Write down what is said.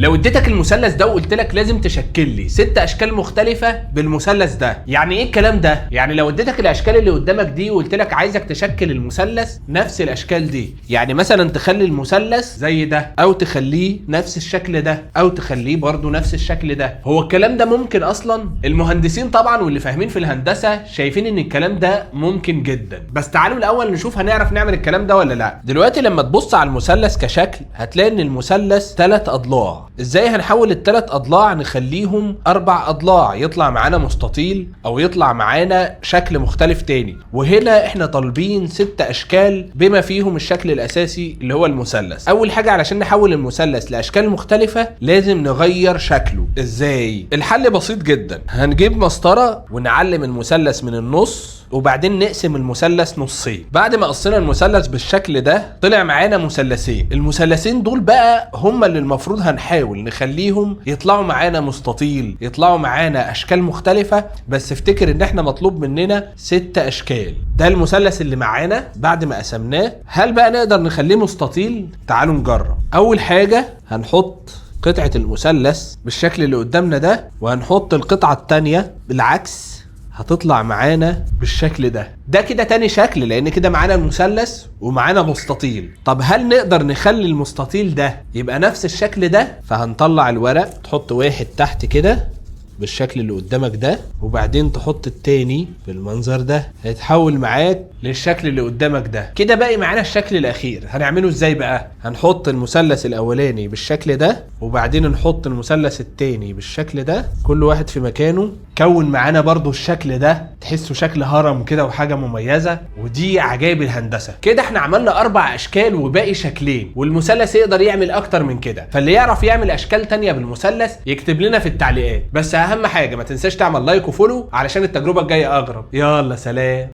لو اديتك المثلث ده وقلت لك لازم تشكل لي 6 اشكال مختلفه بالمثلث ده، يعني ايه الكلام ده؟ يعني لو اديتك الاشكال اللي قدامك دي وقلت لك عايزك تشكل المثلث نفس الاشكال دي، يعني مثلا تخلي المثلث زي ده، او تخليه نفس الشكل ده، او تخليه برضو نفس الشكل ده، هو الكلام ده ممكن اصلا؟ المهندسين طبعا واللي فاهمين في الهندسه شايفين ان الكلام ده ممكن جدا، بس تعالوا الاول نشوف هنعرف نعمل الكلام ده ولا لا. دلوقتي لما تبص على المثلث كشكل هتلاقي ان المثلث 3 اضلاع. ازاي هنحول ال3 اضلاع نخليهم 4 اضلاع، يطلع معانا مستطيل او يطلع معانا شكل مختلف تاني؟ وهنا احنا طالبين 6 اشكال بما فيهم الشكل الاساسي اللي هو المثلث. اول حاجه علشان نحول المثلث لاشكال مختلفه لازم نغير شكله. ازاي؟ الحل بسيط جدا، هنجيب مسطره ونعلم المثلث من النص وبعدين نقسم المثلث نصين. بعد ما قصينا المثلث بالشكل ده طلع معانا مثلثين. المثلثين دول بقى هم اللي المفروض هنحاول نخليهم يطلعوا معانا مستطيل، يطلعوا معانا اشكال مختلفة، بس افتكر ان احنا مطلوب مننا 6 اشكال. ده المثلث اللي معانا بعد ما قسمناه، هل بقى نقدر نخليه مستطيل؟ تعالوا نجرب. اول حاجة هنحط قطعة المثلث بالشكل اللي قدامنا ده، وهنحط القطعة التانية بالعكس هتطلع معانا بالشكل ده. ده كده تاني شكل، لان كده معانا المثلث ومعانا مستطيل. طب هل نقدر نخلي المستطيل ده يبقى نفس الشكل ده؟ فهنطلع الورق، تحط واحد تحت كده بالشكل اللي قدامك ده، وبعدين تحط التاني بالمنظر ده، هيتحول معاك للشكل اللي قدامك ده. كده باقي معانا الشكل الاخير، هنعمله ازاي بقى؟ هنحط المثلث الاولاني بالشكل ده، وبعدين نحط المثلث التاني بالشكل ده، كل واحد في مكانه. كون معانا برضو الشكل ده، تحسوا شكل هرم كده وحاجة مميزة، ودي عجائب الهندسة. كده احنا عملنا 4 اشكال وباقي شكلين، والمثلث يقدر يعمل اكتر من كده. فاللي يعرف يعمل اشكال تانية بالمثلث يكتب لنا في التعليقات. بس اهم حاجة ما تنساش تعمل لايك وفولو علشان التجربة الجاية اغرب. يلا سلام.